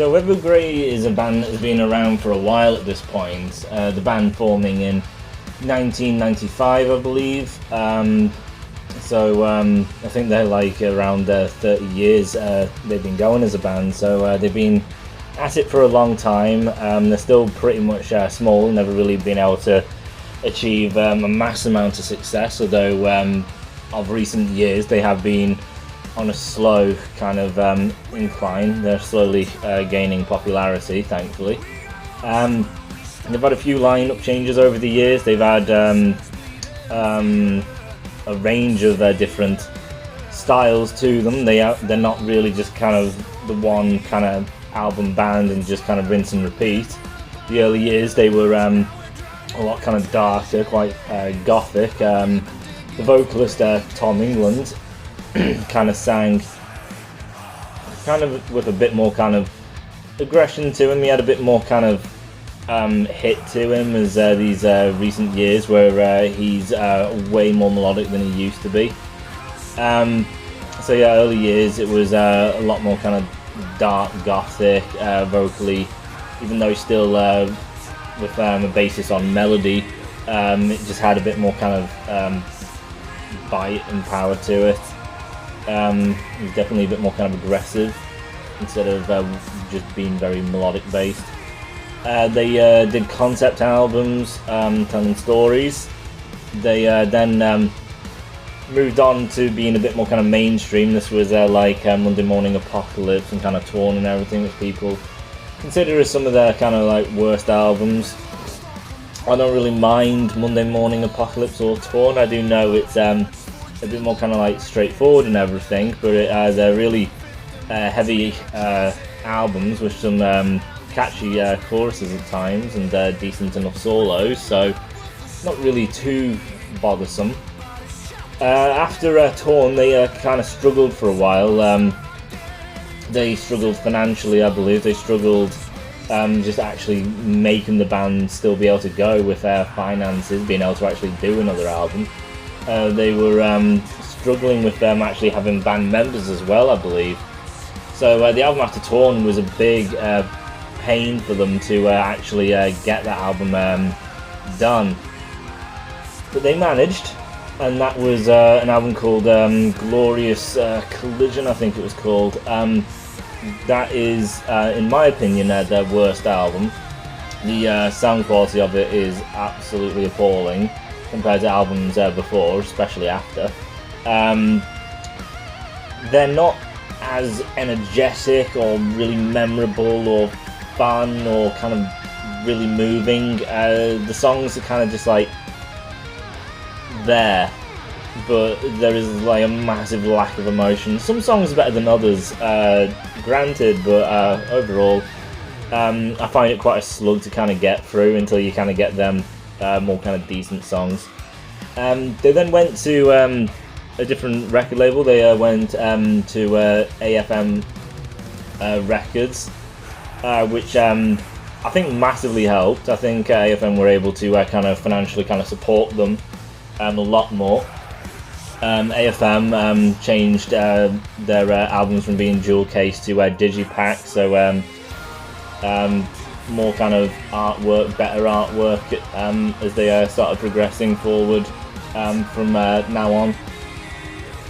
So Evergrey is a band that's been around for a while at this point. The band forming in 1995, I believe. I think they're like around 30 years they've been going as a band. So they've been at it for a long time. They're still pretty much small, never really been able to achieve a mass amount of success, although of recent years they have been on a slow kind of incline. They're slowly gaining popularity, thankfully. They've had a few lineup changes over the years. They've had a range of different styles to them. They're not really just kind of the one kind of album band and just kind of rinse and repeat. The early years they were a lot kind of darker, quite gothic. The vocalist Tom England kind of sang kind of with a bit more kind of aggression to him. He had a bit more kind of hit to him as these recent years, where he's way more melodic than he used to be. So yeah, early years it was a lot more kind of dark gothic vocally, even though still with a basis on melody. It just had a bit more kind of bite and power to it. It was definitely a bit more kind of aggressive instead of just being very melodic based. They did concept albums telling stories. They then moved on to being a bit more kind of mainstream. This was like Monday Morning Apocalypse and kind of Torn and everything, which people consider as some of their kind of like worst albums. I don't really mind Monday Morning Apocalypse or Torn. I do know it's a bit more kind of like straightforward and everything, but they're really heavy albums with some catchy choruses at times and decent enough solos, so not really too bothersome. After Torn, they kind of struggled for a while. They struggled financially, I believe. They struggled just actually making the band still be able to go with their finances, being able to actually do another album. They were struggling with them actually having band members as well, I believe. So the album after Torn was a big pain for them to actually get that album done. But they managed, and that was an album called Glorious Collision, I think it was called. That is, in my opinion, their worst album. The sound quality of it is absolutely appalling compared to albums before, especially after. They're not as energetic or really memorable or fun or kind of really moving. The songs are kind of just like there, but there is like a massive lack of emotion. Some songs are better than others, granted, but overall I find it quite a slug to kind of get through until you kind of get them more kind of decent songs. They then went to a different record label. They went to AFM Records, which I think massively helped. I think AFM were able to kind of financially kind of support them a lot more. AFM changed their albums from being dual case to digipack, so more kind of artwork, better artwork as they started progressing forward from now on.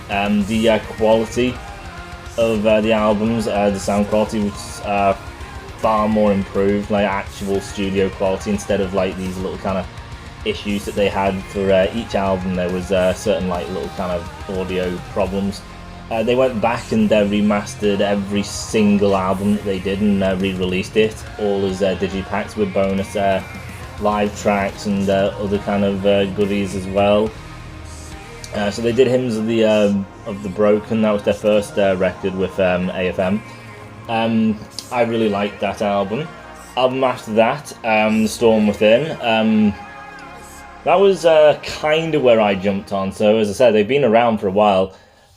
The quality of the albums, the sound quality was far more improved, like actual studio quality, instead of like these little kind of issues that they had for each album. There was certain like little kind of audio problems. They went back and remastered every single album that they did and re-released it all as digipacks with bonus live tracks and other kind of goodies as well. So they did Hymns of the Broken. That was their first record with AFM. I really liked that album. Album after that, Storm Within. That was kind of where I jumped on. So as I said, they've been around for a while,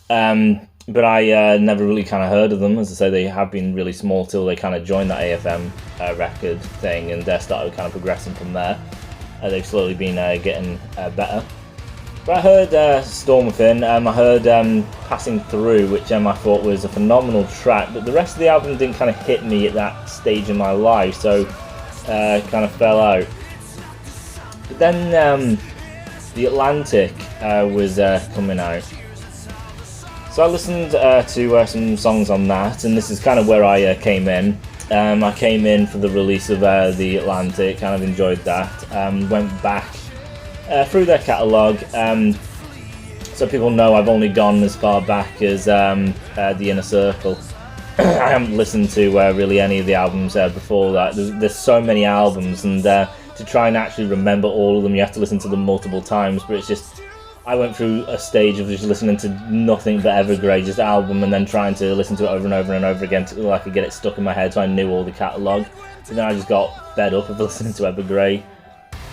but I never really kind of heard of them. As I say, they have been really small till they kind of joined that AFM record thing, and started kind of progressing from there. They've slowly been getting better. But I heard Storm Within, I heard Passing Through, which I thought was a phenomenal track, but the rest of the album didn't kind of hit me at that stage in my life, so kind of fell out. But then The Atlantic was coming out. So I listened to some songs on that, and this is kind of where I came in. I came in for the release of The Atlantic, kind of enjoyed that. Went back through their catalogue, so people know I've only gone as far back as The Inner Circle. I haven't listened to really any of the albums before that. There's so many albums, and to try and actually remember all of them, you have to listen to them multiple times, but it's just, I went through a stage of just listening to nothing but evergrey, just album, and then trying to listen to it over and over and over again till I could get it stuck in my head so I knew all the catalogue. But then I just got fed up of listening to evergrey.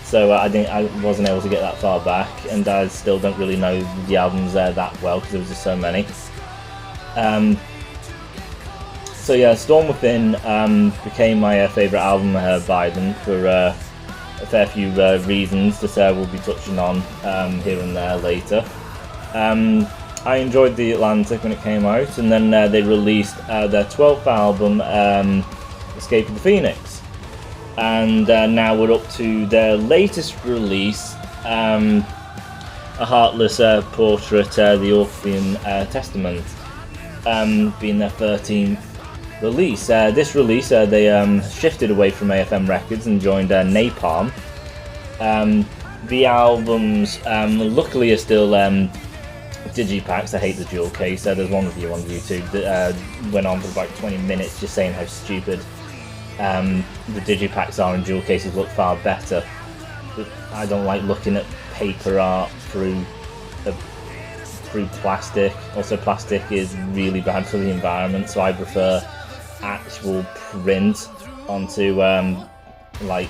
So I wasn't able to get that far back, and I still don't really know the albums there that well because there was just so many. So yeah, Storm Within became my favourite album by them for a fair few reasons that we'll be touching on here and there later. I enjoyed The Atlantic when it came out, and then they released their 12th album, Escape of the Phoenix. And now we're up to their latest release, a Heartless portrait, the Orphean Testament, being their 13th release. This release, they shifted away from AFM Records and joined Napalm. The albums, luckily, are still digipacks. I hate the jewel case. There's one review on YouTube that went on for about 20 minutes just saying how stupid the digipacks are, and jewel cases look far better. But I don't like looking at paper art through plastic. Also, plastic is really bad for the environment, so I prefer actual print onto like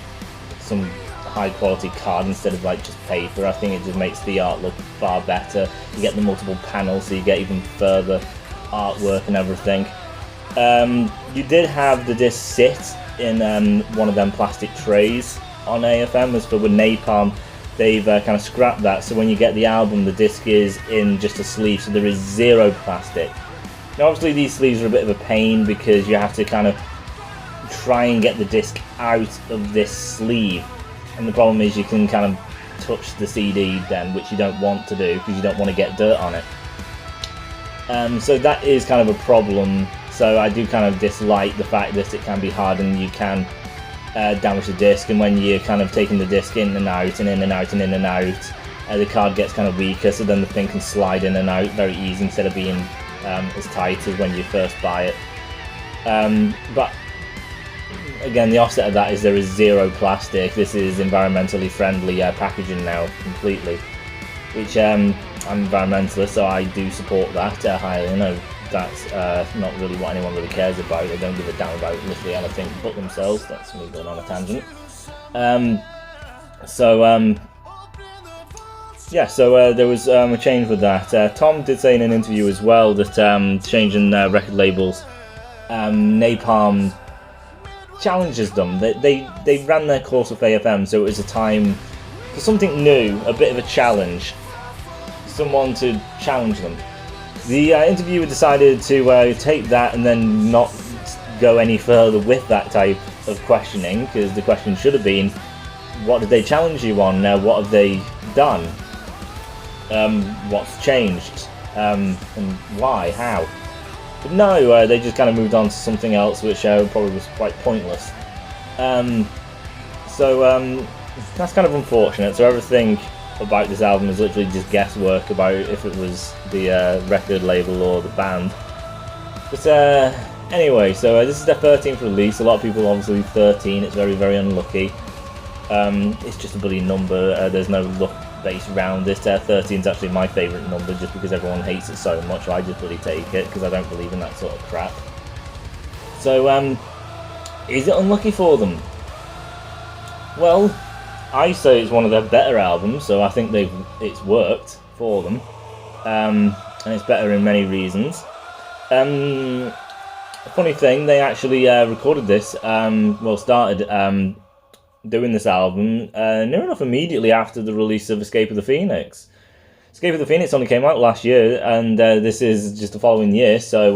some high quality card instead of like just paper. I think it just makes the art look far better. You get the multiple panels, so you get even further artwork and everything. You did have the disc sit in one of them plastic trays on AFM, as for with Napalm they've kind of scrapped that, so when you get the album the disc is in just a sleeve, so there is zero plastic. Now obviously these sleeves are a bit of a pain because you have to kind of try and get the disc out of this sleeve, and the problem is you can kind of touch the CD then, which you don't want to do because you don't want to get dirt on it. So that is kind of a problem. So I do kind of dislike the fact that it can be hard and you can damage the disc, and when you're kind of taking the disc in and out and in and out and in and out, the card gets kind of weaker, so then the thing can slide in and out very easy instead of being as tight as when you first buy it. But again, the offset of that is there is zero plastic. This is environmentally friendly packaging now completely, which I'm environmentalist, so I do support that highly. I know that's not really what anyone really cares about. They don't give a damn about literally anything but themselves. That's me going on a tangent. So there was a change with that. Tom did say in an interview as well that changing record labels, Napalm challenges them. They ran their course with AFM, so it was a time for something new, a bit of a challenge, someone to challenge them. The interviewer decided to take that and then not go any further with that type of questioning, because the question should have been, what did they challenge you on? What have they done? What's changed? And why? How? But no, they just kind of moved on to something else, which probably was quite pointless. So that's kind of unfortunate. So everything about this album is literally just guesswork about if it was the record label or the band. But anyway, so this is their 13th release. A lot of people obviously 13, it's very, very unlucky. It's just a bloody number, there's no luck based around it. 13 is actually my favourite number just because everyone hates it so much, so I just bloody take it because I don't believe in that sort of crap. So is it unlucky for them? Well, I say it's one of their better albums, so I think it's worked for them, and it's better in many reasons. A funny thing, they actually recorded this, started doing this album near enough immediately after the release of Escape of the Phoenix. Escape of the Phoenix only came out last year, and this is just the following year, so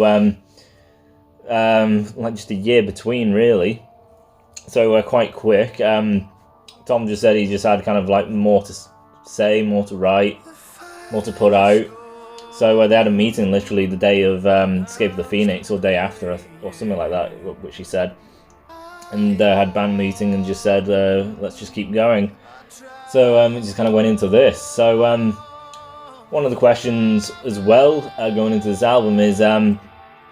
like just a year between, really. So quite quick. Tom just said he just had kind of like more to say, more to write, more to put out. So they had a meeting literally the day of Escape of the Phoenix, or day after, or something like that, which he said. And had band meeting and just said, let's just keep going. So it just kind of went into this. So one of the questions as well going into this album is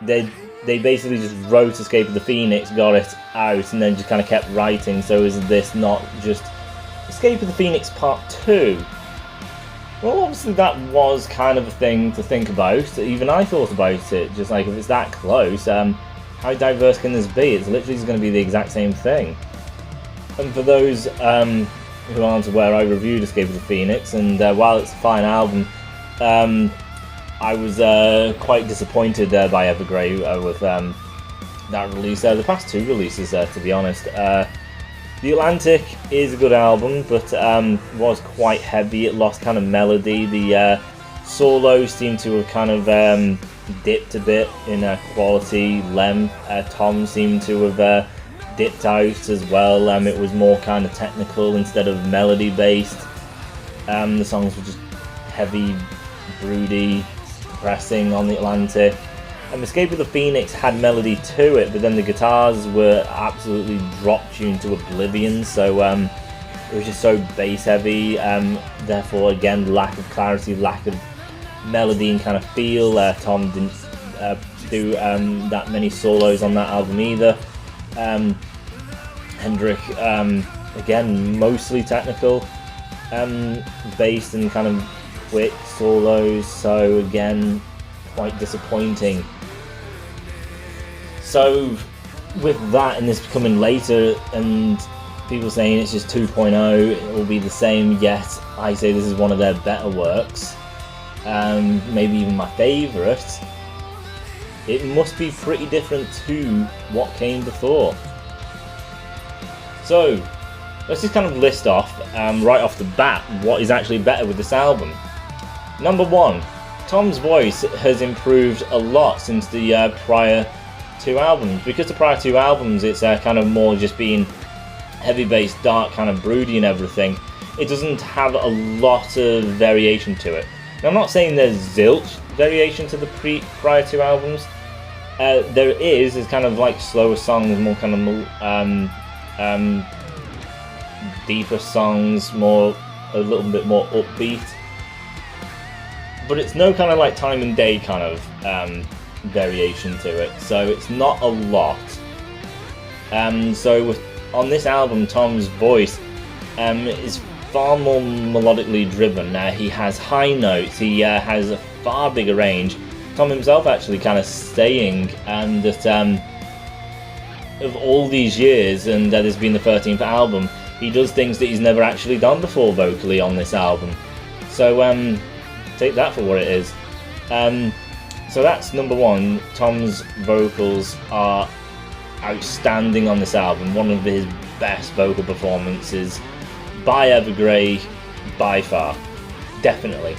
they basically just wrote Escape of the Phoenix, got it out, and then just kind of kept writing. So is this not just Escape of the Phoenix Part 2? Well, obviously that was kind of a thing to think about. Even I thought about it, just like, if it's that close, how diverse can this be? It's literally just going to be the exact same thing. And for those who aren't aware, I reviewed Escape of the Phoenix, and while it's a fine album, I was quite disappointed by evergrey with that release. The past two releases, to be honest. The Atlantic is a good album, but was quite heavy. It lost kind of melody. The solos seem to have kind of dipped a bit in quality, length. Tom seemed to have dipped out as well. It was more kind of technical instead of melody based. The songs were just heavy, broody, depressing on the Atlantic. Escape of the Phoenix had melody to it, but then the guitars were absolutely drop tuned to oblivion, so it was just so bass heavy, therefore again lack of clarity, lack of melody and kind of feel. Tom didn't do that many solos on that album either. Hendrik, again, mostly technical, based and kind of quick solos, so again, quite disappointing. So with that, and this coming later, and people saying it's just 2.0, it will be the same, yet I say this is one of their better works, maybe even my favourite. It must be pretty different to what came before. So let's just kind of list off, right off the bat, what is actually better with this album. Number one, Tom's voice has improved a lot since the prior two albums. Because the prior two albums, it's kind of more just being heavy bass, dark, kind of broody and everything. It doesn't have a lot of variation to it. Now, I'm not saying there's zilch variation to the prior two albums. There is. It's kind of like slower songs, more kind of deeper songs, a little bit more upbeat. But it's no kind of like time and day kind of variation to it, so it's not a lot. So on this album, Tom's voice is far more melodically driven. He has high notes, he has a far bigger range. Tom himself actually kind of saying that of all these years, and that has been the 13th album, he does things that he's never actually done before vocally on this album. So take that for what it is. So that's number one. Tom's vocals are outstanding on this album. One of his best vocal performances by evergrey, by far. Definitely.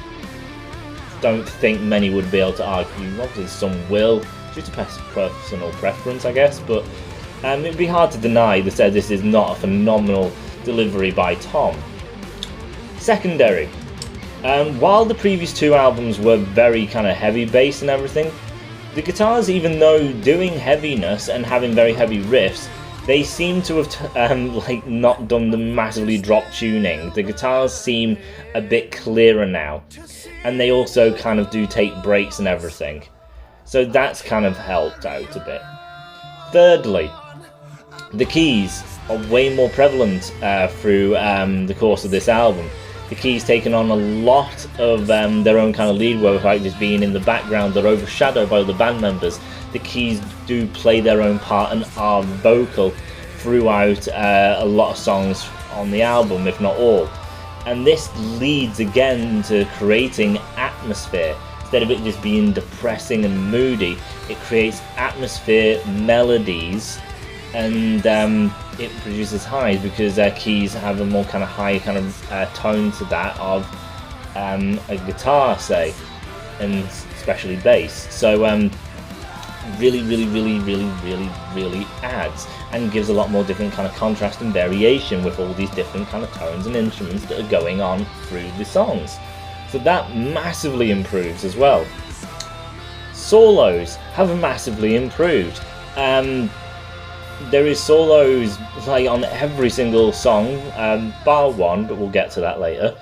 Don't think many would be able to argue. Obviously some will, due to personal preference, I guess, but it'd be hard to deny that this is not a phenomenal delivery by Tom. Secondary. While the previous two albums were very kind of heavy bass and everything, the guitars, even though doing heaviness and having very heavy riffs, they seem to have like not done the massively drop tuning. The guitars seem a bit clearer now, and they also kind of do take breaks and everything. So that's kind of helped out a bit. Thirdly, the keys are way more prevalent through the course of this album. The keys taken on a lot of their own kind of lead work, like just being in the background. They're overshadowed by other band members. The keys do play their own part and are vocal throughout a lot of songs on the album, if not all. And this leads again to creating atmosphere. Instead of it just being depressing and moody, it creates atmosphere, melodies, and it produces highs because keys have a more kind of high kind of tone to that of a guitar, say, and especially bass. So really adds and gives a lot more different kind of contrast and variation with all these different kind of tones and instruments that are going on through the songs. So that massively improves as well. Solos have massively improved. There is solos like on every single song, bar one, but we'll get to that later.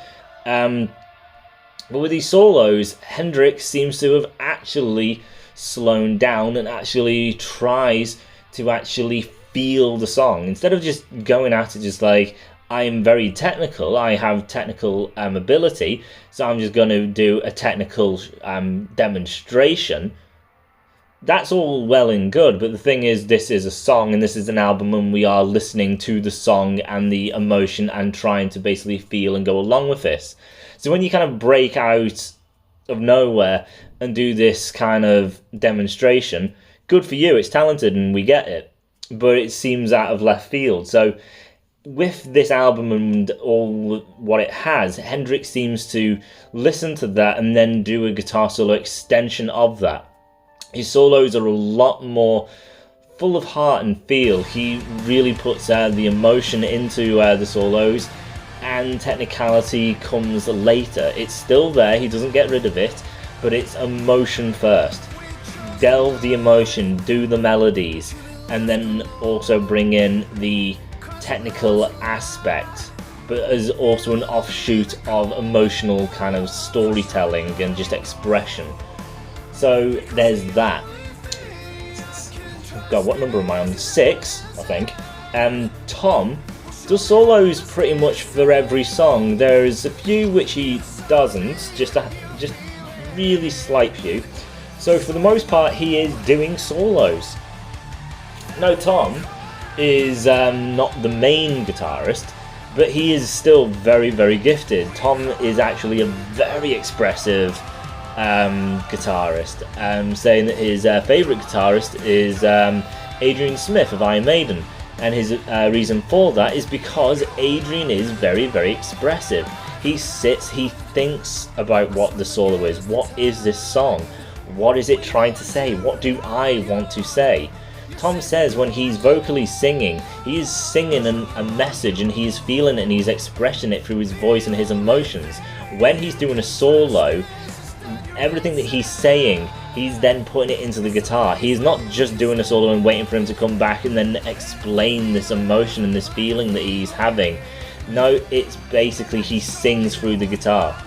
But with these solos, Hendrix seems to have actually slowed down and actually tries to actually feel the song instead of just going at it just like, I am very technical, I have technical ability, so I'm just going to do a technical demonstration. That's all well and good, but the thing is, this is a song and this is an album, and we are listening to the song and the emotion and trying to basically feel and go along with this. So when you kind of break out of nowhere and do this kind of demonstration, good for you, it's talented and we get it, but it seems out of left field. So with this album and all what it has, Hendrix seems to listen to that and then do a guitar solo extension of that. His solos are a lot more full of heart and feel. He really puts the emotion into the solos, and technicality comes later. It's still there, he doesn't get rid of it, but it's emotion first. Delve the emotion, do the melodies, and then also bring in the technical aspect, but as also an offshoot of emotional kind of storytelling and just expression. So there's that. God, what number am I on? 6, I think. Tom does solos pretty much for every song. There's a few which he doesn't, just really slight few. So for the most part, he is doing solos. No, Tom is not the main guitarist, but he is still very gifted. Tom is actually a very expressive guitarist, saying that his favourite guitarist is Adrian Smith of Iron Maiden, and his reason for that is because Adrian is very expressive. He sits, he thinks about what the solo is. What is this song? What is it trying to say? What do I want to say? Tom says when he's vocally singing, he's singing a message and he's feeling it and he's expressing it through his voice and his emotions. When he's doing a solo, everything that he's saying, he's then putting it into the guitar. He's not just doing a solo and waiting for him to come back and then explain this emotion and this feeling that he's having. No, it's basically he sings through the guitar.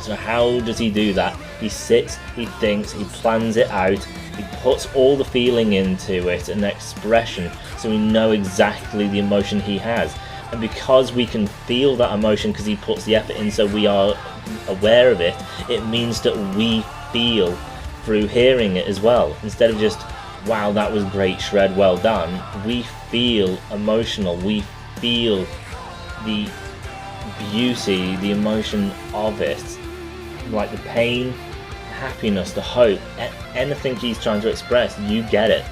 So how does he do that? He sits, he thinks, he plans it out, he puts all the feeling into it and expression, so we know exactly the emotion he has. And because we can feel that emotion because he puts the effort in, so we are aware of it, it means that we feel through hearing it as well. Instead of just, wow, that was great shred, well done, we feel emotional, we feel the beauty, the emotion of it, like the pain, happiness, the hope, anything he's trying to express, you get it.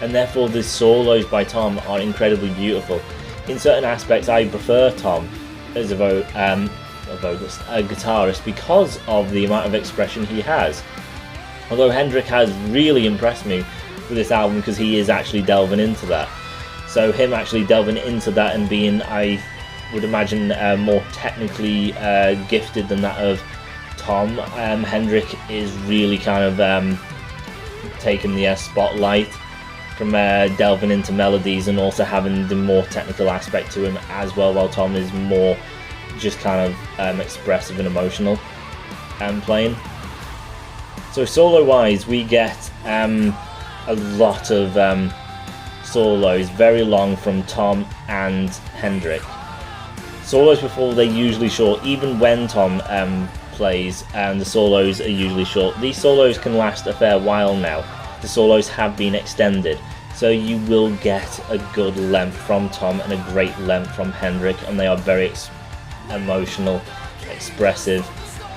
And therefore the solos by Tom are incredibly beautiful. In certain aspects I prefer Tom as a guitarist because of the amount of expression he has. Although Hendrix has really impressed me with this album because he is actually delving into that. So him actually delving into that and being, I would imagine, more technically gifted than that of Tom. Hendrix is really kind of taking the spotlight from delving into melodies and also having the more technical aspect to him as well, while Tom is more just kind of expressive and emotional playing. So solo wise, we get a lot of solos, very long from Tom and Hendrix. Solos before, they're usually short, even when Tom plays, and the solos are usually short. These solos can last a fair while now. The solos have been extended, so you will get a good length from Tom and a great length from Hendrix, and they are very emotional, expressive,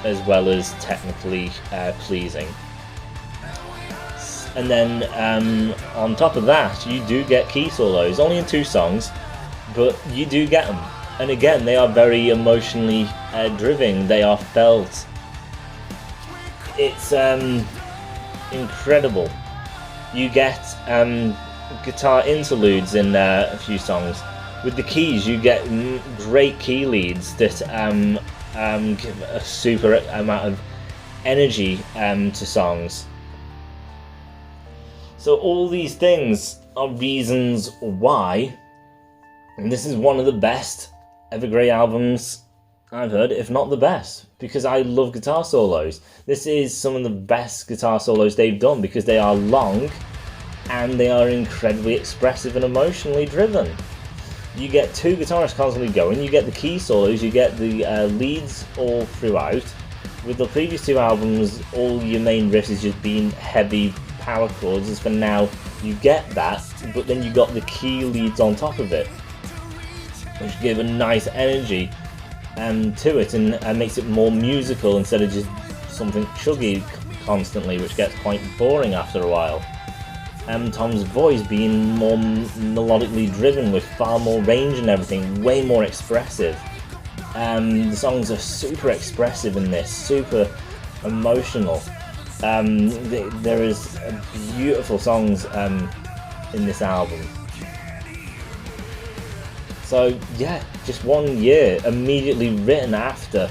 as well as technically pleasing. And then on top of that, you do get key solos, only in 2 songs, but you do get them. And again, they are very emotionally driven. They are felt. It's incredible. You get guitar interludes in a few songs. With the keys, you get great key leads that give a super amount of energy to songs. So all these things are reasons why, and this is one of the best evergrey albums I've heard, if not the best, because I love guitar solos. This is some of the best guitar solos they've done because they are long and they are incredibly expressive and emotionally driven. You get two guitarists constantly going, you get the key solos, you get the leads all throughout. With the previous two albums, all your main riffs is just being heavy power chords, as for now you get that, but then you got the key leads on top of it, which give a nice energy to it and makes it more musical instead of just something chuggy constantly, which gets quite boring after a while. Tom's voice being more melodically driven with far more range and everything, way more expressive. The songs are super expressive in this, super emotional. There is beautiful songs in this album. So yeah, just 1 year, immediately written after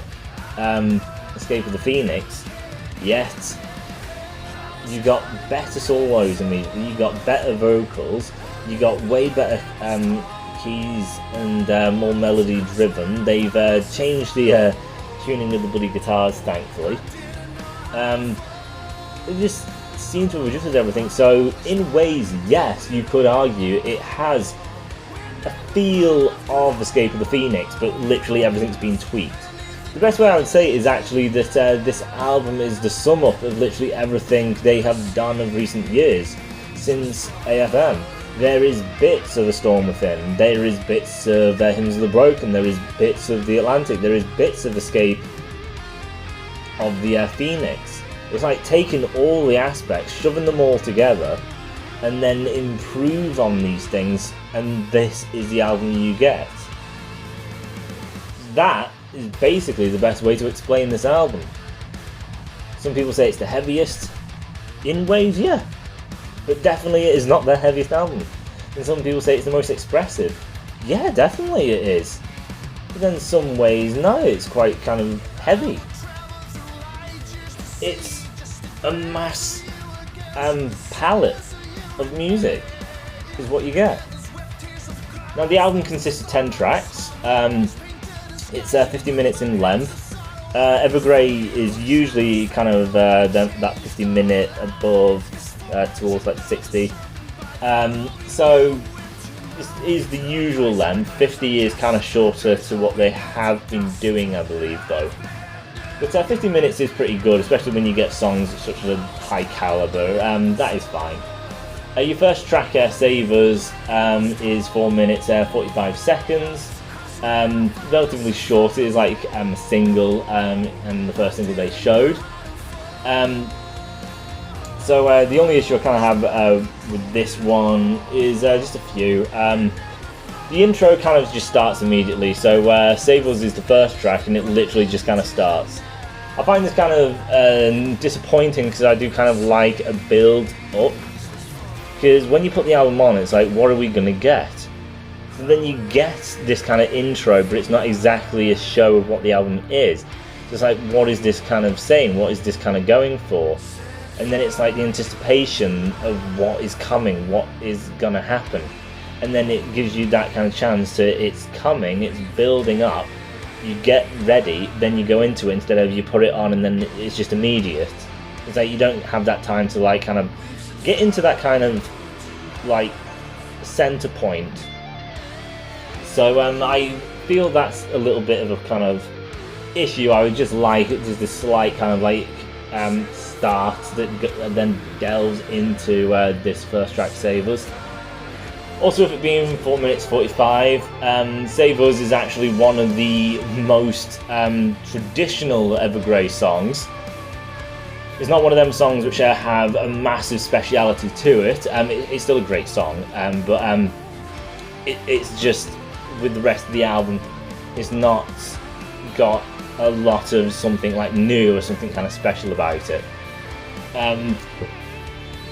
Escape of the Phoenix, yet you got better solos immediately, you got better vocals, you got way better keys and more melody driven. They've changed the tuning of the bloody guitars, thankfully. It just seems to have adjusted everything, so in ways, yes, you could argue it has a feel of Escape of the Phoenix, but literally everything's been tweaked. The best way I would say it is actually that this album is the sum up of literally everything they have done of recent years since AFM. There is bits of A Storm Within, there is bits of Hymns of the Broken, there is bits of The Atlantic, there is bits of Escape of the Phoenix. It's like taking all the aspects, shoving them all together, and then improve on these things, and this is the album you get. That is basically the best way to explain this album. Some people say it's the heaviest. In ways, yeah. But definitely it is not their heaviest album. And some people say it's the most expressive. Yeah, definitely it is. But then some ways, no, it's quite kind of heavy. It's a mass palette of music is what you get. Now the album consists of 10 tracks. It's 50 minutes in length. Evergrey is usually kind of that 50 minute above towards like 60. So this is the usual length. 50 is kind of shorter to what they have been doing, I believe, though. But 50 minutes is pretty good, especially when you get songs such as a high caliber. That is fine. Your first track, Savers, is 4 minutes 45 seconds. Relatively short. It is like a single, and the first single they showed. So the only issue I kind of have with this one is just a few. The intro kind of just starts immediately. So Savers is the first track, and it literally just kind of starts. I find this kind of disappointing because I do kind of like a build up. Because when you put the album on, it's like, what are we gonna get? So then you get this kind of intro, but it's not exactly a show of what the album is. So it's like, what is this kind of saying? What is this kind of going for? And then it's like the anticipation of what is coming, what is gonna happen. And then it gives you that kind of chance to, it's coming, it's building up, you get ready, then you go into it instead of you put it on and then it's just immediate. It's like you don't have that time to like kind of get into that kind of like center point. So I feel that's a little bit of a kind of issue. I would just like just this slight kind of like start that then delves into this first track, Savers. Also, with it being 4 minutes 45, Savers is actually one of the most traditional Evergrey songs. It's not one of them songs which have a massive speciality to it. It's still a great song, but it's just with the rest of the album, it's not got a lot of something like new or something kind of special about it.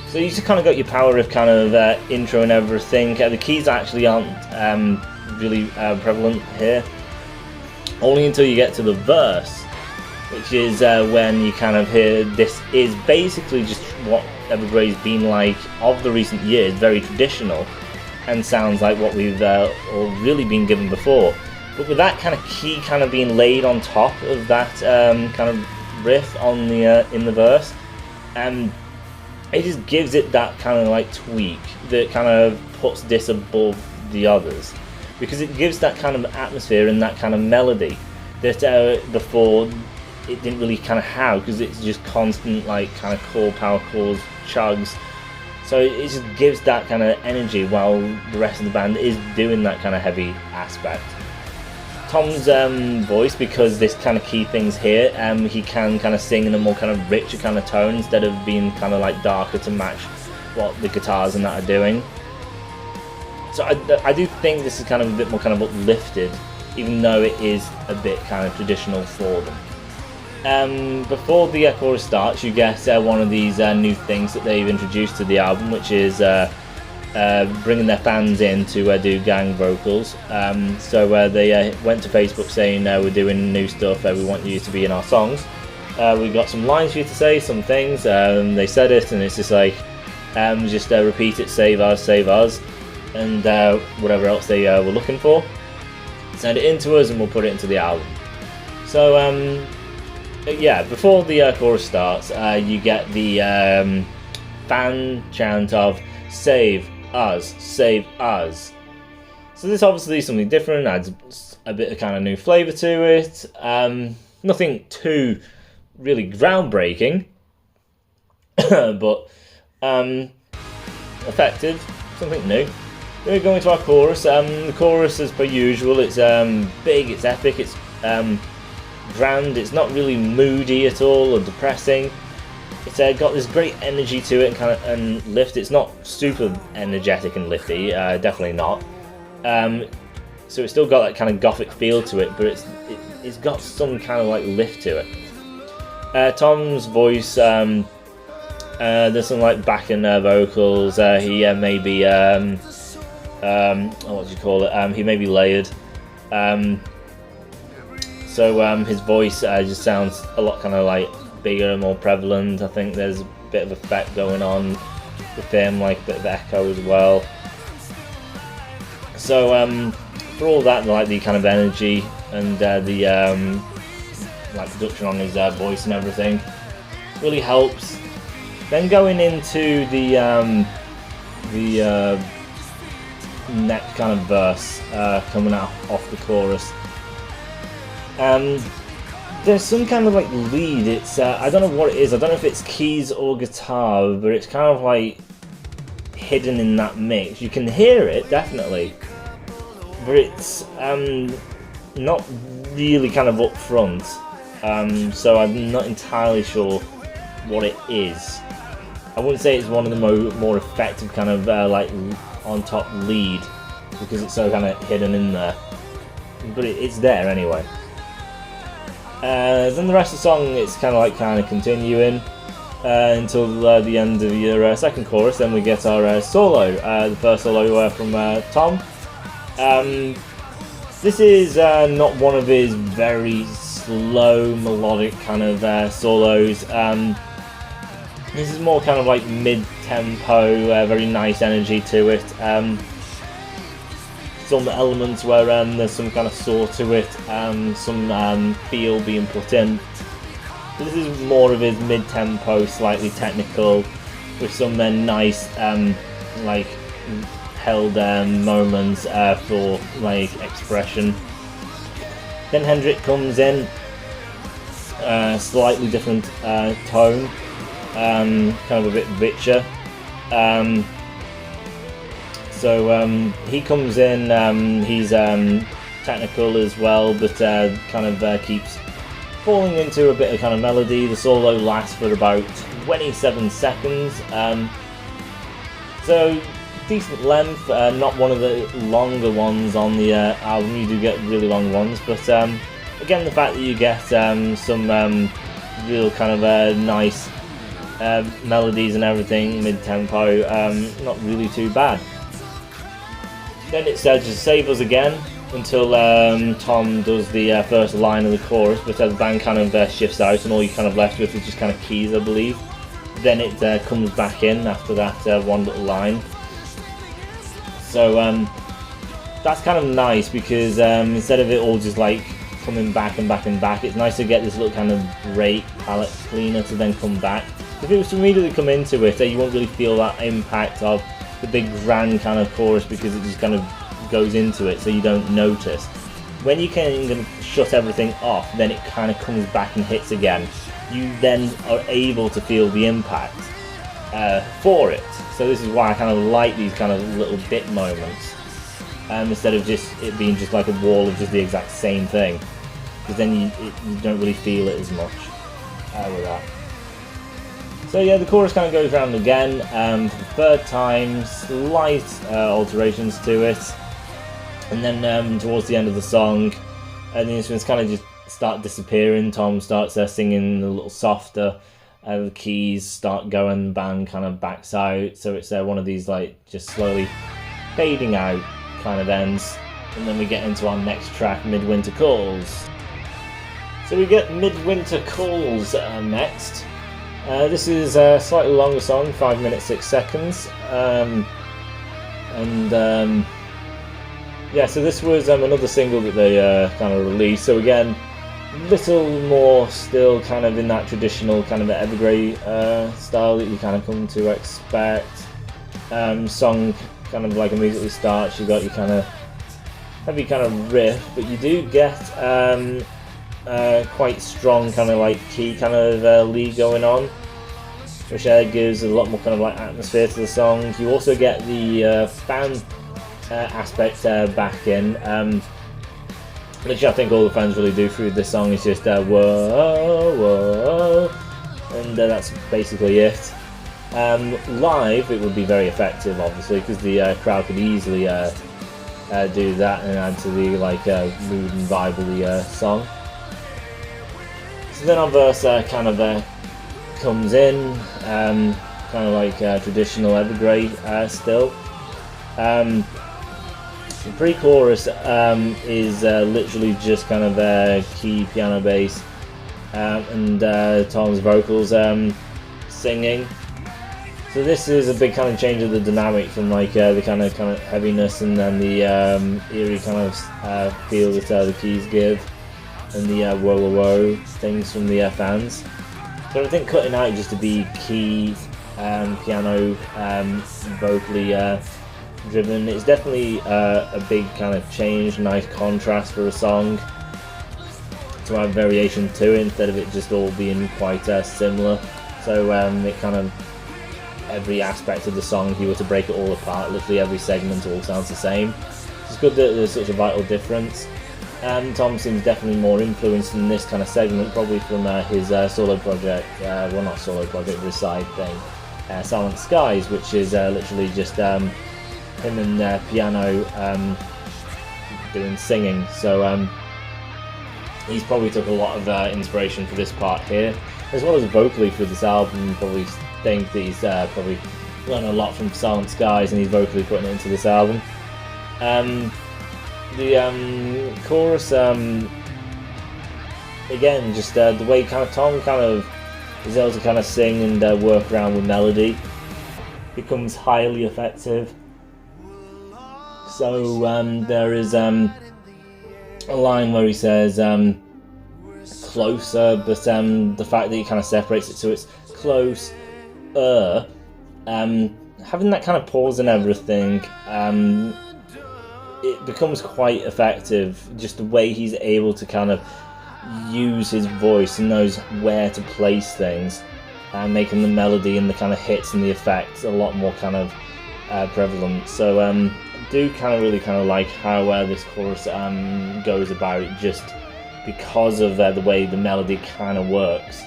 So you just kind of got your power riff kind of intro and everything. The keys actually aren't really prevalent here, only until you get to the verse, which is when you kind of hear this is basically just what Evergrey's been like of the recent years, very traditional, and sounds like what we've all really been given before. But with that kind of key kind of being laid on top of that kind of riff on the in the verse, it just gives it that kind of like tweak that kind of puts this above the others, because it gives that kind of atmosphere and that kind of melody that before it didn't really kind of have, because it's just constant like kind of core power chords, chugs. So it just gives that kind of energy while the rest of the band is doing that kind of heavy aspect. Tom's voice, because this kind of key things here, he can kind of sing in a more kind of richer kind of tone instead of being kind of like darker to match what the guitars and that are doing. So I do think this is kind of a bit more kind of uplifted, even though it is a bit kind of traditional for them. Before the chorus starts, you get one of these new things that they've introduced to the album, which is bringing their fans in to do gang vocals. So they went to Facebook saying we're doing new stuff, we want you to be in our songs. We've got some lines for you to say, some things. They said it, and it's just like just repeat it, save us, and whatever else they were looking for. Send it in to us and we'll put it into the album. So yeah, before the chorus starts, you get the fan chant of save us, save us. So this obviously is something different, adds a bit of kind of new flavour to it. Nothing too really groundbreaking, but effective, something new. Then we go into our chorus. The chorus, as per usual, it's big, it's epic, it's grand, it's not really moody at all or depressing. It's got this great energy to it and kind of and lift. It's not super energetic and lifty, definitely not. So it's still got that kind of gothic feel to it, but it's got some kind of like lift to it. Tom's voice, there's some like backing vocals. He may be what do you call it? He may be layered. So his voice just sounds a lot kind of like bigger and more prevalent. I think there's a bit of effect going on with him, like a bit of echo as well. So for all that, like the kind of energy and the like production on his voice and everything really helps. Then going into the next kind of verse coming out off the chorus. There's some kind of like lead. It's I don't know what it is. I don't know if it's keys or guitar, but it's kind of like hidden in that mix. You can hear it definitely, but it's not really kind of up front. So I'm not entirely sure what it is. I wouldn't say it's one of the more effective kind of like on top lead, because it's so kind of hidden in there, but it's there anyway. Then the rest of the song, it's kind of continuing until the end of your second chorus. Then we get our solo, the first solo from Tom. This is not one of his very slow melodic kind of solos. This is more kind of like mid-tempo, very nice energy to it. Some elements where there's some kind of soar to it, some feel being put in. This is more of his mid-tempo, slightly technical, with some nice like held moments for like expression. Then Hendrik comes in, slightly different tone, kind of a bit richer. So he comes in, he's technical as well, but kind of keeps falling into a bit of kind of melody. The solo lasts for about 27 seconds. So decent length, not one of the longer ones on the album. You do get really long ones, but again, the fact that you get some real kind of nice melodies and everything, mid-tempo, not really too bad. Then it's just Save Us again until Tom does the first line of the chorus, but the band kind of shifts out and all you're kind of left with is just kind of keys, I believe. Then it comes back in after that one little line. So that's kind of nice because instead of it all just like coming back and back and back, it's nice to get this little kind of break, palette cleaner to then come back. If it was to immediately come into it, you won't really feel that impact of the big grand kind of chorus because it just kind of goes into it, so you don't notice. When you can shut everything off, then it kind of comes back and hits again. You then are able to feel the impact for it. So this is why I kind of like these kind of little bit moments, instead of just it being just like a wall of just the exact same thing, because then you don't really feel it as much with that. So yeah, the chorus kind of goes around again for the third time, slight alterations to it, and then towards the end of the song, the instruments kind of just start disappearing. Tom starts singing a little softer, the keys start going, band kind of backs out, so it's one of these like just slowly fading out kind of ends, and then we get into our next track, Midwinter Calls. So we get Midwinter Calls next. This is a slightly longer song, 5 minutes 6 seconds, yeah, so this was another single that they kind of released. So again, little more still kind of in that traditional kind of evergrey style that you kind of come to expect. Song kind of like immediately starts, you got your kind of heavy kind of riff, but you do get quite strong kind of like key kind of lead going on, which gives a lot more kind of like atmosphere to the song. You also get the fan aspect back in, which I think all the fans really do through this song. Is just whoa, whoa, and that's basically it. Live, it would be very effective, obviously, because the crowd could easily do that and add to the like mood and vibe of the song. So then our verse kind of comes in, kind of like traditional evergrey still. The pre-chorus is literally just kind of key, piano, bass, and Tom's vocals singing. So this is a big kind of change of the dynamic from like the kind of heaviness and then the eerie kind of feel that the keys give, and the whoa whoa whoa things from the fans. So I think cutting out just to be key, piano, vocally driven, it's definitely a big kind of change, nice contrast for a song, to add variation to it instead of it just all being quite similar. So it kind of, every aspect of the song, if you were to break it all apart, literally every segment all sounds the same. It's good that there's such a vital difference. Tom seems definitely more influenced in this kind of segment, probably from his solo project, well not solo project, but his side thing, Silent Skies, which is literally just him and piano doing singing. So he's probably took a lot of inspiration for this part here, as well as vocally for this album. Probably think that he's probably learned a lot from Silent Skies and he's vocally putting it into this album. The chorus, again, just the way kind of Tom kind of is able to kind of sing and work around with melody becomes highly effective. So there is a line where he says closer, but the fact that he kind of separates it so it's close, having that kind of pause and everything, it becomes quite effective, just the way he's able to kind of use his voice and knows where to place things, and making the melody and the kind of hits and the effects a lot more kind of prevalent. So I do kind of really kind of like how this chorus goes about it, just because of the way the melody kind of works.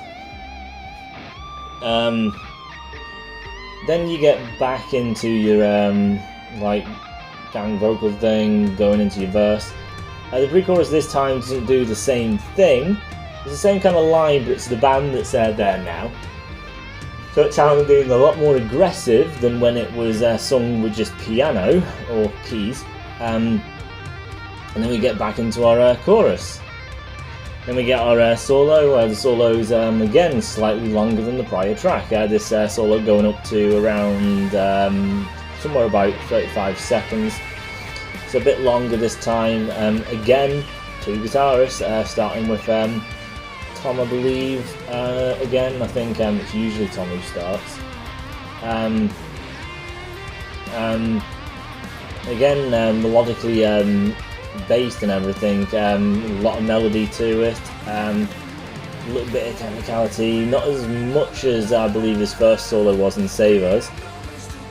Then you get back into your like gang vocal thing going into your verse. The pre-chorus this time doesn't do the same thing. It's the same kind of line, but it's the band that's there now. So it's sounding a lot more aggressive than when it was sung with just piano or keys. And then we get back into our chorus. Then we get our solo. The solo's again slightly longer than the prior track. This solo going up to around somewhere about 35 seconds. It's a bit longer this time. Again, two guitarists, starting with Tom, I believe. Again, I think it's usually Tom who starts. Again, melodically based and everything. A lot of melody to it. A little bit of technicality. Not as much as I believe his first solo was in Save Us.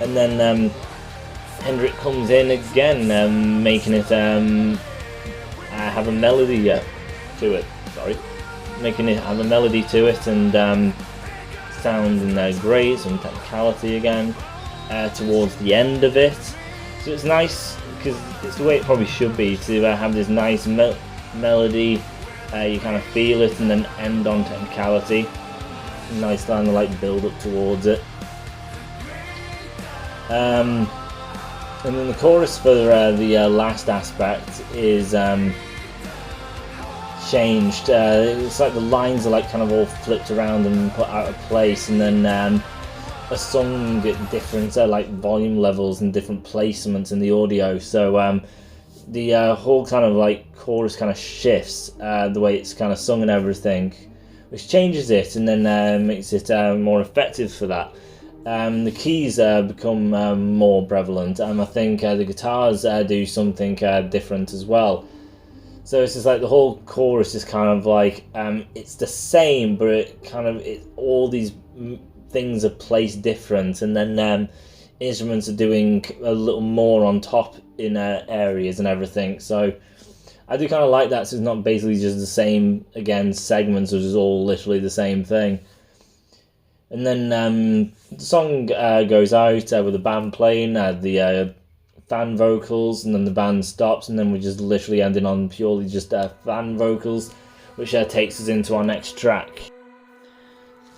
And then Hendrik comes in again, making it have a melody to it. Sorry, making it have a melody to it and sounding great, some technicality again towards the end of it. So it's nice because it's the way it probably should be to have this nice melody. You kind of feel it and then end on technicality. Nice kind of like build up towards it. And then the chorus for the last aspect is changed. It's like the lines are like kind of all flipped around and put out of place, and then a song at different like volume levels and different placements in the audio. So the whole kind of like chorus kind of shifts the way it's kind of sung and everything, which changes it and then makes it more effective for that. The keys become more prevalent, and I think the guitars do something different as well. So it's just like the whole chorus is kind of like it's the same, but all these things are placed different, and then instruments are doing a little more on top in areas and everything. So I do kind of like that. So it's not basically just the same segments, which is all literally the same thing. And then the song goes out with the band playing, the fan vocals, and then the band stops, and then we're just literally ending on purely just fan vocals, which takes us into our next track.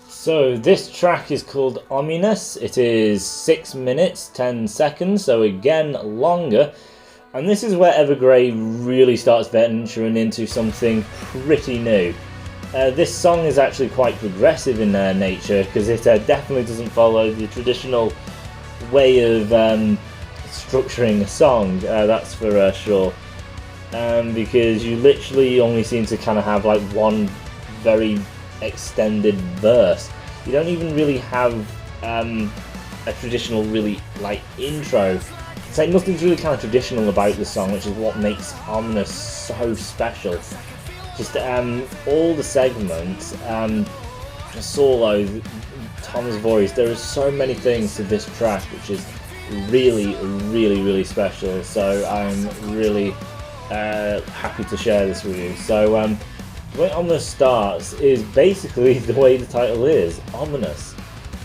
So this track is called Ominous. It is 6 minutes, 10 seconds, so again longer. And this is where Evergrey really starts venturing into something pretty new. This song is actually quite progressive in nature, because it definitely doesn't follow the traditional way of structuring a song, that's for sure. Because you literally only seem to kind of have like one very extended verse. You don't even really have a traditional really like intro. It's like nothing's really kind of traditional about the song, which is what makes Ominous so special. Just all the segments, the solo, Tom's voice, there are so many things to this track which is really, really, really special. So I'm really happy to share this with you. So the way Ominous starts is basically the way the title is, Ominous.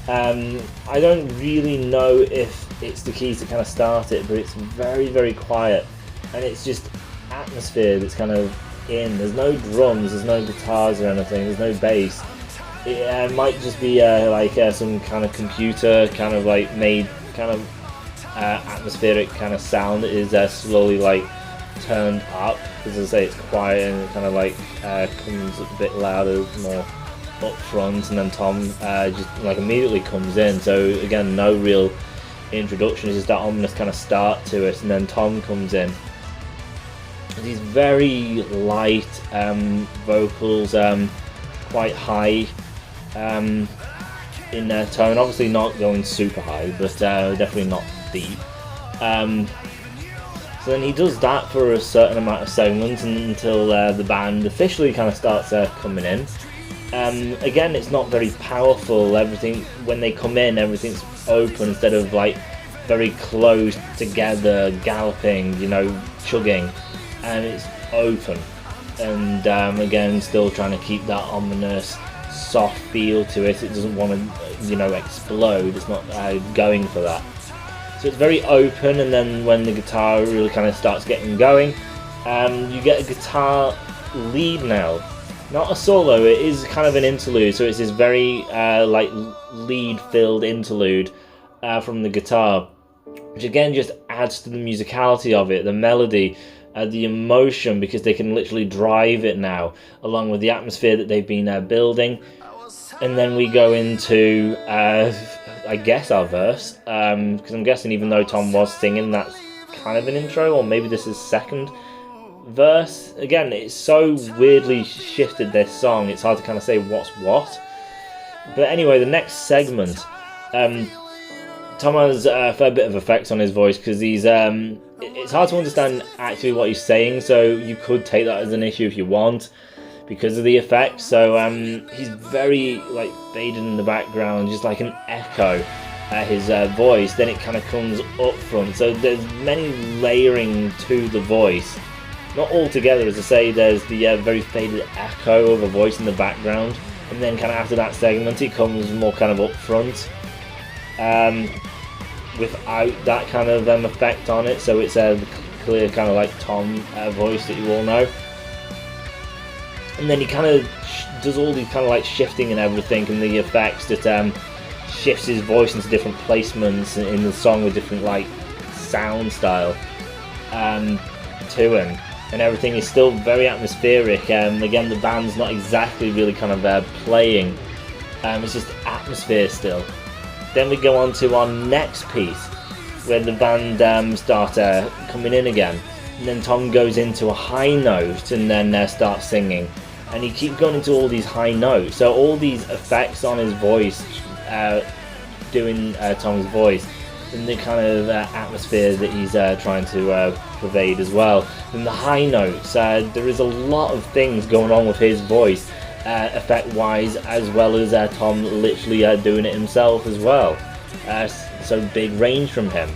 I don't really know if it's the keys that kind of start it, but it's very, very quiet, and it's just atmosphere that's kind of in. There's no drums, there's no guitars or anything, there's no bass. It might just be like some kind of computer kind of like made kind of atmospheric kind of sound that is slowly like turned up, because as I say it's quiet and it kind of like comes a bit louder, more up front, and then Tom just like immediately comes in. So again, no real introduction, it's just that ominous kind of start to it, and then Tom comes in. These very light vocals, quite high in tone, obviously not going super high, but definitely not deep. So then he does that for a certain amount of segments until the band officially kind of starts coming in. Again, it's not very powerful. Everything, when they come in, everything's open instead of like very close together, galloping, you know, chugging. And it's open, and again, still trying to keep that ominous, soft feel to it. It doesn't want to, you know, explode. It's not going for that. So it's very open, and then when the guitar really kind of starts getting going, you get a guitar lead now. Not a solo, it is kind of an interlude, so it's this very like lead-filled interlude from the guitar, which again just adds to the musicality of it, the melody, the emotion, because they can literally drive it now, along with the atmosphere that they've been building. And then we go into, I guess, our verse, because I'm guessing even though Tom was singing, that's kind of an intro, or maybe this is second verse. Again, it's so weirdly shifted, this song, it's hard to kind of say what's what. But anyway, the next segment, Tom has a fair bit of effects on his voice, because he's it's hard to understand actually what he's saying, so you could take that as an issue if you want, because of the effects. So he's very like faded in the background, just like an echo, his voice. Then it kind of comes up front, so there's many layering to the voice, not all together. As I say, there's the very faded echo of a voice in the background, and then kind of after that segment it comes more kind of up front, without that kind of effect on it, so it's a clear kind of like Tom voice that you all know. And then he kind of does all these kind of like shifting and everything, and the effects that shifts his voice into different placements in the song with different like sound style to him, and everything is still very atmospheric. Again, the band's not exactly really kind of playing, it's just atmosphere still. Then we go on to our next piece, where the band start coming in again, and then Tom goes into a high note and then starts singing, and he keeps going into all these high notes, so all these effects on his voice, doing Tom's voice, and the kind of atmosphere that he's trying to pervade as well. And the high notes, there is a lot of things going on with his voice, effect wise, as well as Tom literally doing it himself as well, so big range from him.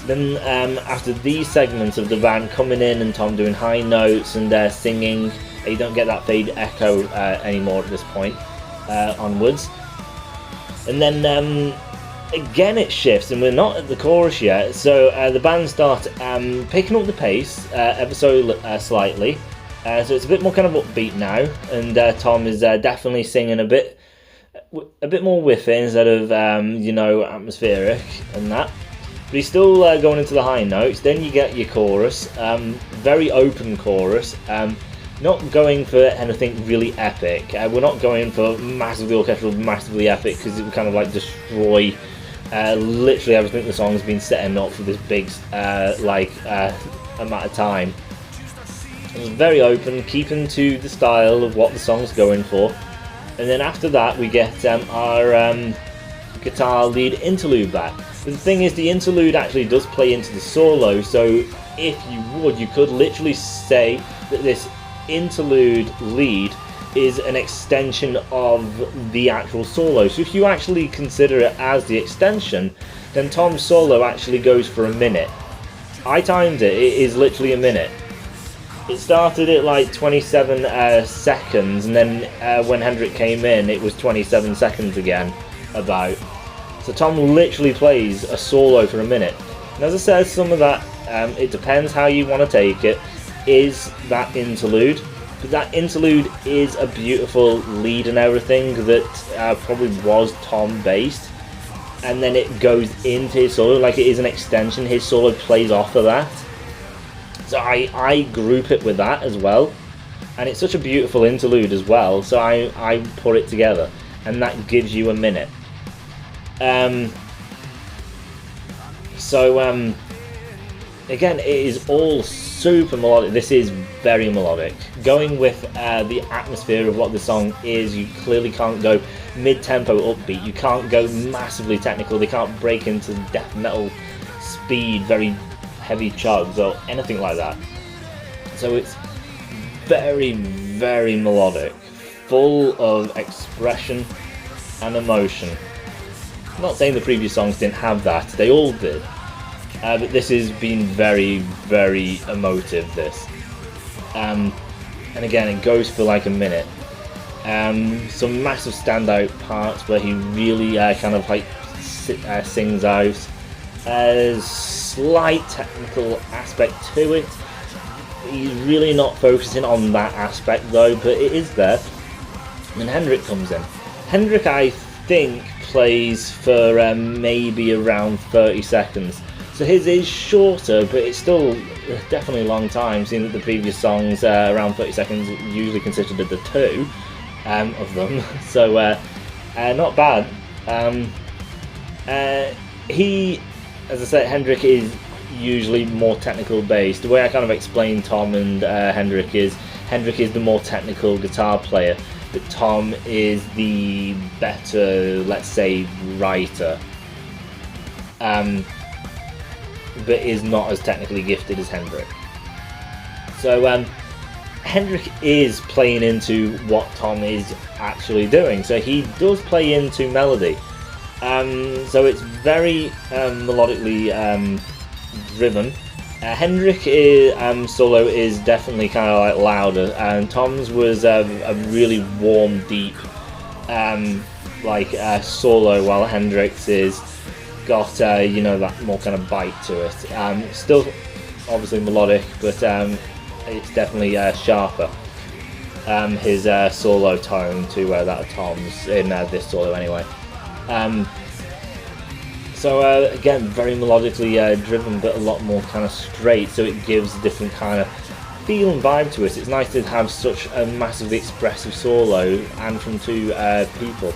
Then after these segments of the band coming in and Tom doing high notes and singing, you don't get that fade echo anymore at this point onwards. And then again it shifts, and we're not at the chorus yet, so the band start picking up the pace ever so slightly. So it's a bit more kind of upbeat now, and Tom is definitely singing a bit more with it instead of atmospheric and that. But he's still going into the high notes. Then you get your chorus, very open chorus, not going for anything really epic. We're not going for massively orchestral, massively epic, because it would kind of like destroy literally everything the song's been setting up for this big amount of time. It's very open, keeping to the style of what the song's going for. And then after that we get our guitar lead interlude back. But the thing is, the interlude actually does play into the solo, so if you would, you could literally say that this interlude lead is an extension of the actual solo. So if you actually consider it as the extension, then Tom's solo actually goes for a minute. I timed it, it is literally a minute. It started at like 27 seconds, and then when Hendrik came in it was 27 seconds again, about. So Tom literally plays a solo for a minute. And as I said, some of that, it depends how you want to take it, is that interlude. But that interlude is a beautiful lead and everything that probably was Tom based. And then it goes into his solo, like it is an extension, his solo plays off of that. So I group it with that as well, and it's such a beautiful interlude as well, so I put it together, and that gives you a minute. Again, it is all super melodic. This is very melodic. Going with the atmosphere of what the song is, you clearly can't go mid-tempo upbeat, you can't go massively technical, they can't break into death metal speed, very heavy chugs or anything like that. So it's very, very melodic, full of expression and emotion. I'm not saying the previous songs didn't have that, they all did, but this has been very, very emotive, this. And again, it goes for like a minute. Some massive standout parts where he really kind of like sings out. There's slight technical aspect to it. He's really not focusing on that aspect though, but it is there. And Hendrik comes in. Hendrik, I think, plays for maybe around 30 seconds. So his is shorter, but it's still definitely a long time, seeing that the previous songs, around 30 seconds, usually consisted of the two of them. So not bad. He, as I said, Hendrik is usually more technical based. The way I kind of explain Tom and Hendrik is the more technical guitar player, but Tom is the better, let's say, writer, but is not as technically gifted as Hendrik. So Hendrik is playing into what Tom is actually doing, so he does play into melody. So it's very melodically driven. Hendrik solo is definitely kind of like louder, and Tom's was a really warm, deep solo, while Hendrik's is got that more kind of bite to it. Still obviously melodic, but it's definitely sharper. His solo tone to that of Tom's in this solo anyway. So again, very melodically driven, but a lot more kind of straight, so it gives a different kind of feel and vibe to it. It's nice to have such a massively expressive solo, and from two people.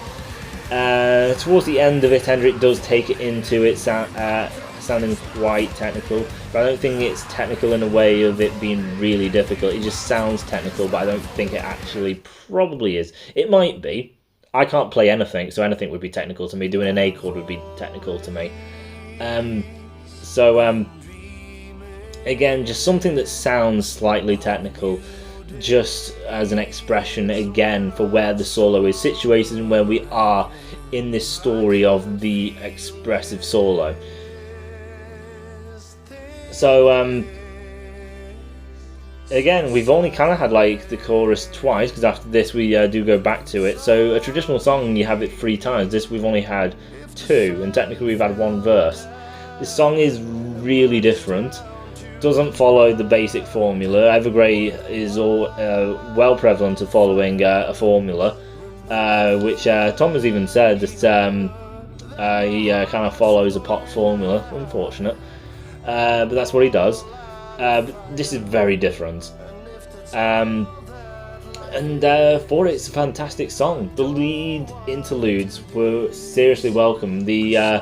Towards the end of it, Hendrik does take it into it sounding quite technical, but I don't think it's technical in a way of it being really difficult. It just sounds technical, but I don't think it actually probably is. It might be. I can't play anything, so anything would be technical to me. Doing an A chord would be technical to me. Again, just something that sounds slightly technical, just as an expression, again, for where the solo is situated and where we are in this story of the expressive solo. So, again, we've only kind of had like the chorus twice, because after this we do go back to it. So a traditional song, you have it 3 times. This we've only had 2, and technically we've had 1 verse. This song is really different. Doesn't follow the basic formula. Evergrey is all well prevalent of following a formula, which Tom has even said that he kind of follows a pop formula. Unfortunate, but that's what he does. But this is very different, and for it, it's a fantastic song. The lead interludes were seriously welcome. The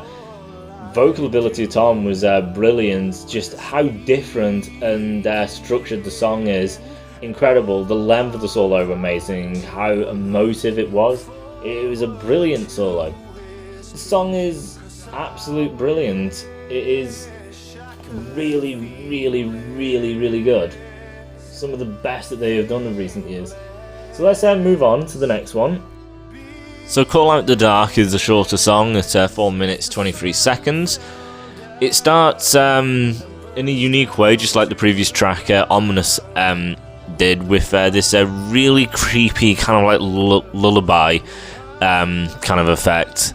vocal ability of Tom was brilliant. Just how different and structured the song is, incredible. The length of the solo, amazing. How emotive it was. It was a brilliant solo. The song is absolute brilliant. It is really, really, really, really good. Some of the best that they have done in recent years. So let's move on to the next one. So Call Out the Dark is a shorter song at 4 minutes 23 seconds. It starts in a unique way, just like the previous track, Ominous did, with this really creepy kind of like lullaby kind of effect.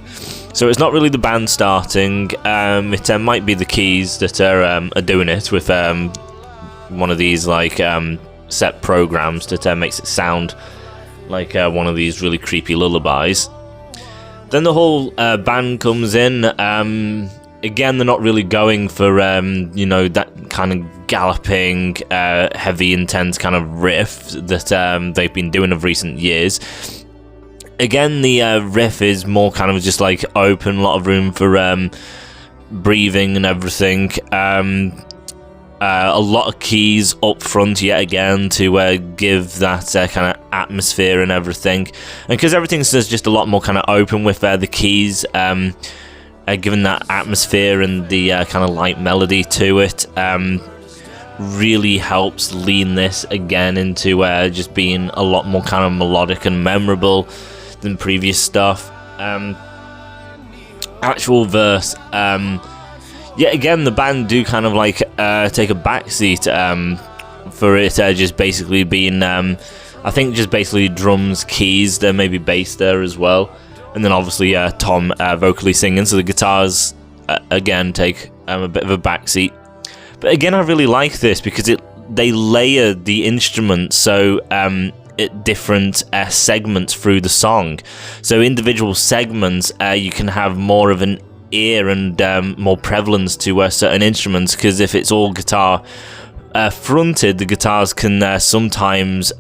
So it's not really the band starting, it might be the keys that are doing it with one of these like set programs that makes it sound like one of these really creepy lullabies. Then the whole band comes in. Again, they're not really going for that kind of galloping, heavy, intense kind of riff that they've been doing of recent years. Again, the riff is more kind of just like open, a lot of room for breathing and everything. A lot of keys up front yet again to give that kind of atmosphere and everything. And because everything's just a lot more kind of open with the keys, giving that atmosphere and the kind of light melody to it, really helps lean this again into just being a lot more kind of melodic and memorable than previous stuff. Actual verse, yet again, the band do kind of like take a backseat for it just basically being, I think just basically drums, keys, there may be bass there as well. and then obviously Tom vocally singing, so the guitars again take a bit of a backseat. But again, I really like this because they layer the instruments so at different segments through the song. So individual segments, you can have more of an ear and more prevalence to certain instruments, because if it's all guitar fronted, the guitars can sometimes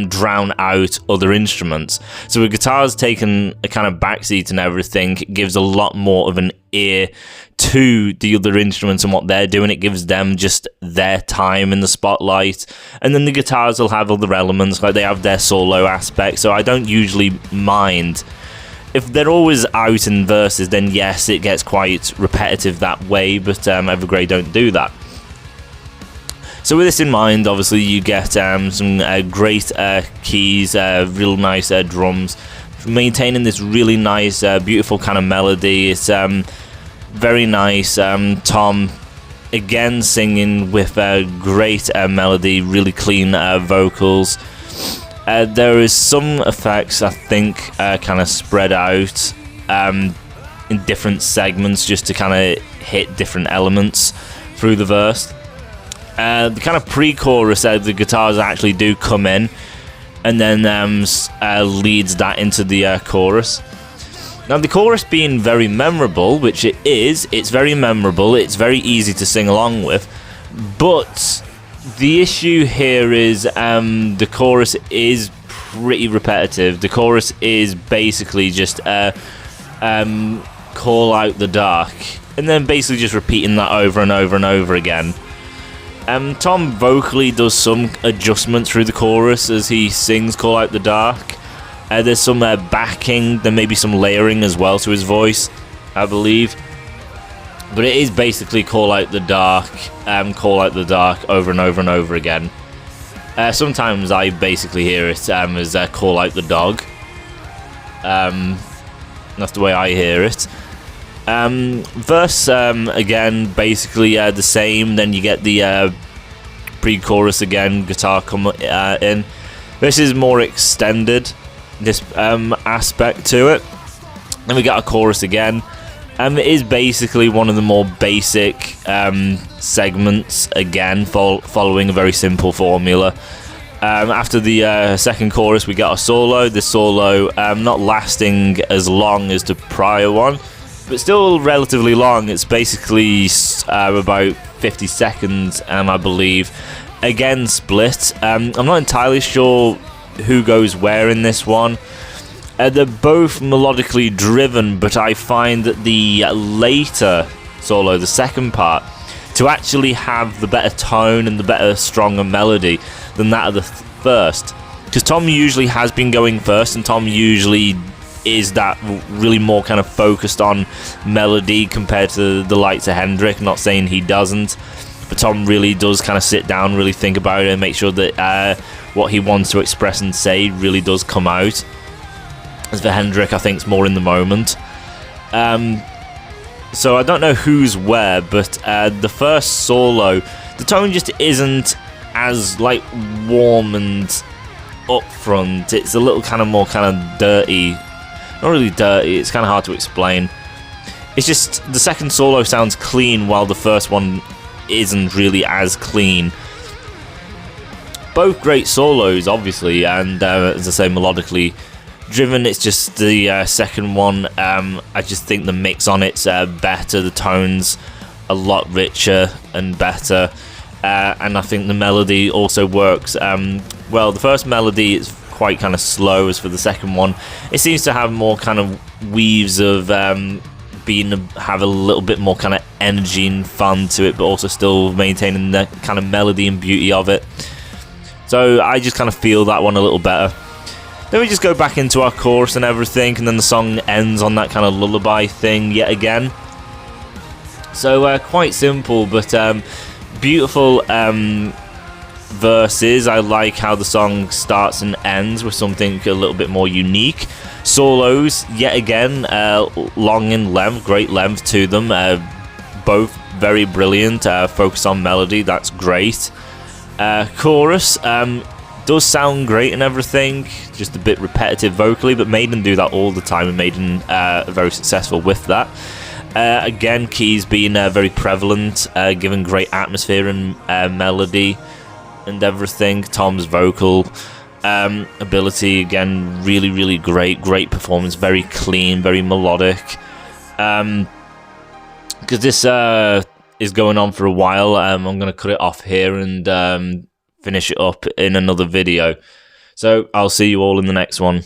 drown out other instruments. So with guitars taking a kind of backseat and everything, it gives a lot more of an ear to the other instruments and what they're doing. It gives them just their time in the spotlight. And then the guitars will have other elements, like they have their solo aspect. So I don't usually mind. If they're always out in verses, then yes, it gets quite repetitive that way, but Evergrey don't do that. So with this in mind, obviously you get some great keys, real nice drums, maintaining this really nice, beautiful kind of melody. It's very nice. Tom, again, singing with a great melody, really clean vocals. There is some effects, I think, kind of spread out in different segments just to kind of hit different elements through the verse. The kind of pre-chorus, the guitars actually do come in, and then leads that into the chorus. Now, the chorus being very memorable, which it is, it's very memorable, it's very easy to sing along with, but the issue here is the chorus is pretty repetitive. The chorus is basically just call out the dark, and then basically just repeating that over and over and over again. Tom vocally does some adjustment through the chorus as he sings Call Out the Dark. There's some backing, there may be some layering as well to his voice, I believe. But it is basically Call Out the Dark, Call Out the Dark over and over and over again. Sometimes I basically hear it as Call Out the Dog. That's the way I hear it. Verse, again, basically the same. Then you get the pre-chorus again, guitar come in. This is more extended, this aspect to it. Then we got a chorus again. It is basically one of the more basic segments, again, following a very simple formula. After the second chorus, we got a solo. The solo not lasting as long as the prior one, but still relatively long. It's basically about 50 seconds, I believe. Again, split. I'm not entirely sure who goes where in this one. They're both melodically driven, but I find that the later solo, the second part, to actually have the better tone and the better, stronger melody than that of the first. Because Tom usually has been going first, and Tom usually is that really more kind of focused on melody compared to the likes of Hendrik. Not saying he doesn't, but Tom really does kind of sit down, really think about it, and make sure that what he wants to express and say really does come out. As for Hendrik, I think it's more in the moment. So I don't know who's where, but the first solo, the tone just isn't as like warm and upfront. It's a little kind of more kind of dirty. Not really dirty, it's kind of hard to explain. It's just the second solo sounds clean while the first one isn't really as clean. Both great solos, obviously, and as I say, melodically driven. It's just the second one, I just think the mix on it's better, the tone's a lot richer and better, and I think the melody also works. Well, the first melody is quite kind of slow, as for the second one, it seems to have more kind of weaves of have a little bit more kind of energy and fun to it, but also still maintaining the kind of melody and beauty of it. So I just kind of feel that one a little better. Then we just go back into our chorus and everything, and then the song ends on that kind of lullaby thing yet again. So quite simple, but beautiful verses. I like how the song starts and ends with something a little bit more unique. Solos, yet again, long in length, great length to them. Both very brilliant. Focus on melody, that's great. Chorus, does sound great and everything, just a bit repetitive vocally, but Maiden do that all the time, and Maiden are very successful with that. Again, keys being very prevalent, giving great atmosphere and melody and everything. Tom's vocal ability, again, really, really great performance, very clean, very melodic. Because this is going on for a while, I'm going to cut it off here and finish it up in another video. So I'll see you all in the next one.